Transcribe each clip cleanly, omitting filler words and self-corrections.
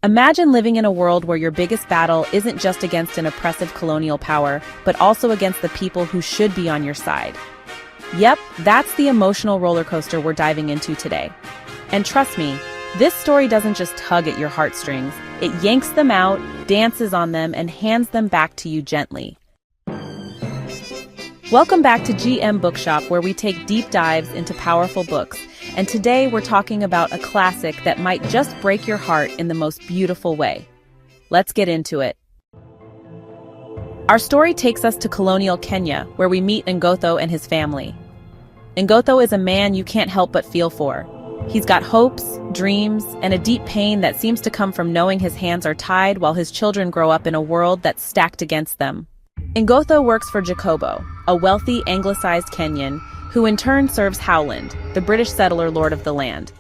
Imagine living in a world where your biggest battle isn't just against an oppressive colonial power, but also against the people who should be on your side. Yep, that's the emotional roller coaster we're diving into today. And trust me, this story doesn't just tug at your heartstrings. It yanks them out, dances on them, and hands them back to you gently. Welcome back to GMBookshop, where we take deep dives into powerful books. And today we're talking about a classic that might just break your heart in the most beautiful way. Let's get into it. Our story takes us to colonial Kenya, where we meet Ngotho and his family. Ngotho is a man you can't help but feel for. He's got hopes, dreams, and a deep pain that seems to come from knowing his hands are tied while his children grow up in a world that's stacked against them. Ngotho works for Jacobo, a wealthy anglicized Kenyan, who in turn serves Howland, the British settler lord of the land.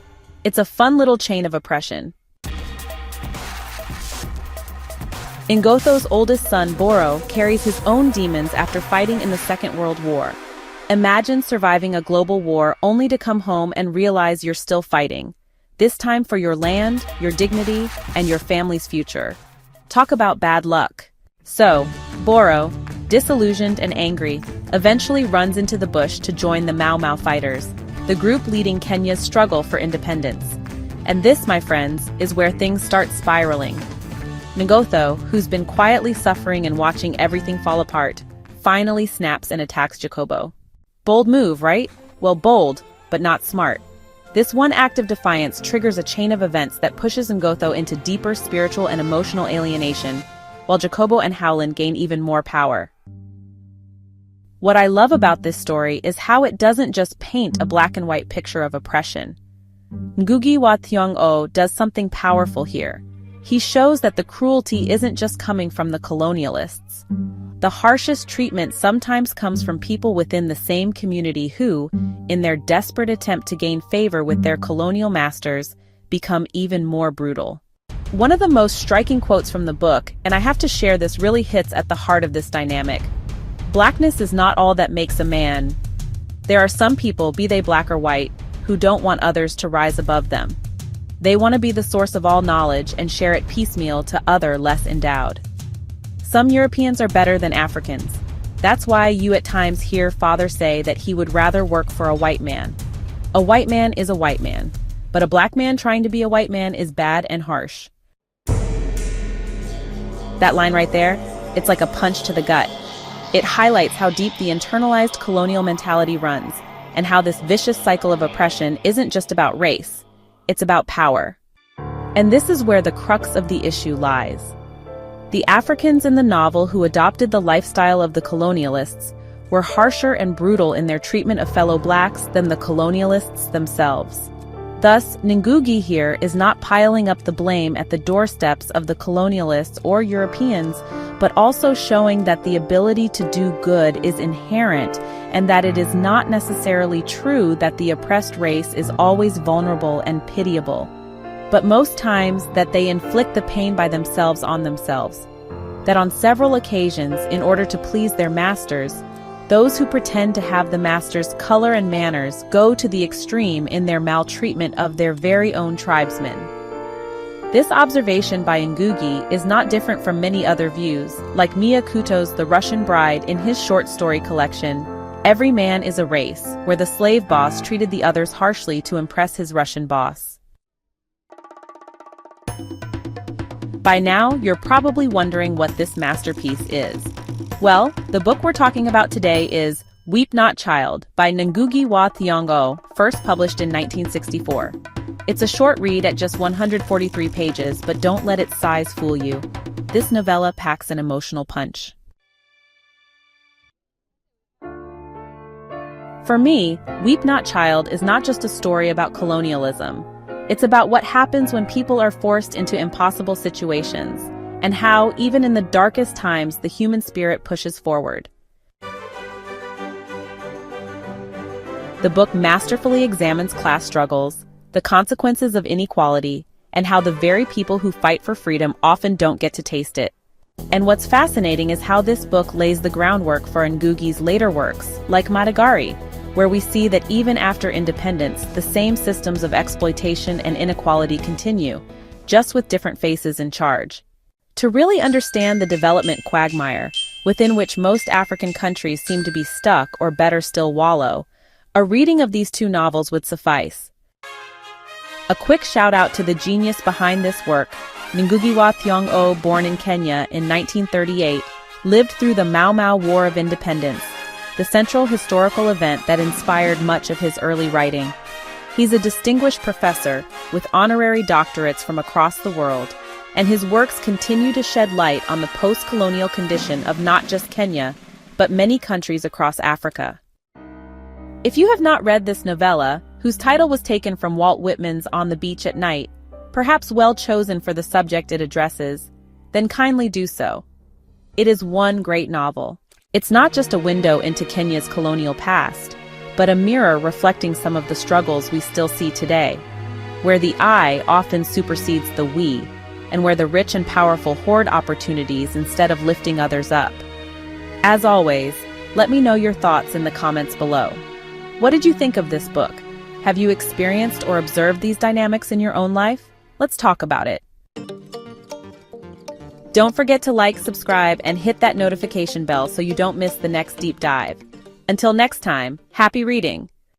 It's a fun little chain of oppression. Ngotho's oldest son, Boro, carries his own demons after fighting in the Second World War. Imagine surviving a global war only to come home and realize you're still fighting. This time for your land, your dignity, and your family's future. Talk about bad luck. So, Boro, disillusioned and angry, eventually runs into the bush to join the Mau Mau fighters, the group leading Kenya's struggle for independence. And this, my friends, is where things start spiraling. Ngotho, who's been quietly suffering and watching everything fall apart, finally snaps and attacks Jacobo. Bold move, right? Well, bold, but not smart. This one act of defiance triggers a chain of events that pushes Ngotho into deeper spiritual and emotional alienation, while Jacobo and Howland gain even more power. What I love about this story is how it doesn't just paint a black and white picture of oppression. Ngugi wa Thiong'o does something powerful here. He shows that the cruelty isn't just coming from the colonialists. The harshest treatment sometimes comes from people within the same community who, in their desperate attempt to gain favor with their colonial masters, become even more brutal. One of the most striking quotes from the book, and I have to share this, really hits at the heart of this dynamic. Blackness is not all that makes a man. There are some people, be they black or white, who don't want others to rise above them. They want to be the source of all knowledge and share it piecemeal to other less endowed. Some Europeans are better than Africans. That's why you at times hear father say that he would rather work for a white man. A white man is a white man, but a black man trying to be a white man is bad and harsh. That line right there, it's like a punch to the gut. It highlights how deep the internalized colonial mentality runs, and how this vicious cycle of oppression isn't just about race, it's about power. And this is where the crux of the issue lies. The Africans in the novel who adopted the lifestyle of the colonialists were harsher and brutal in their treatment of fellow blacks than the colonialists themselves. Thus, Ngugi here is not piling up the blame at the doorsteps of the colonialists or Europeans, but also showing that the ability to do good is inherent and that it is not necessarily true that the oppressed race is always vulnerable and pitiable, but most times that they inflict the pain by themselves on themselves. That on several occasions, in order to please their masters, those who pretend to have the master's color and manners go to the extreme in their maltreatment of their very own tribesmen. This observation by Ngugi is not different from many other views, like Mia Couto's The Russian Bride in his short story collection, Every Man is a Race, where the slave boss treated the others harshly to impress his Russian boss. By now, you're probably wondering what this masterpiece is. Well, the book we're talking about today is Weep Not Child by Ngugi wa Thiong'o, first published in 1964. It's a short read at just 143 pages, but don't let its size fool you. This novella packs an emotional punch. For me, Weep Not Child is not just a story about colonialism. It's about what happens when people are forced into impossible situations, and how, even in the darkest times, the human spirit pushes forward. The book masterfully examines class struggles, the consequences of inequality, and how the very people who fight for freedom often don't get to taste it. And what's fascinating is how this book lays the groundwork for Ngugi's later works, like Madagari, where we see that even after independence, the same systems of exploitation and inequality continue, just with different faces in charge. To really understand the development quagmire, within which most African countries seem to be stuck or better still wallow, a reading of these two novels would suffice. A quick shout out to the genius behind this work. Ngugi wa Thiong'o, born in Kenya in 1938, lived through the Mau Mau War of Independence, the central historical event that inspired much of his early writing. He's a distinguished professor with honorary doctorates from across the world, and his works continue to shed light on the post-colonial condition of not just Kenya, but many countries across Africa. If you have not read this novella, whose title was taken from Walt Whitman's On the Beach at Night, perhaps well chosen for the subject it addresses, then kindly do so. It is one great novel. It's not just a window into Kenya's colonial past, but a mirror reflecting some of the struggles we still see today, where the I often supersedes the we, and where the rich and powerful hoard opportunities instead of lifting others up. As always, let me know your thoughts in the comments below. What did you think of this book? Have you experienced or observed these dynamics in your own life? Let's talk about it. Don't forget to like, subscribe, and hit that notification bell so you don't miss the next deep dive. Until next time, happy reading!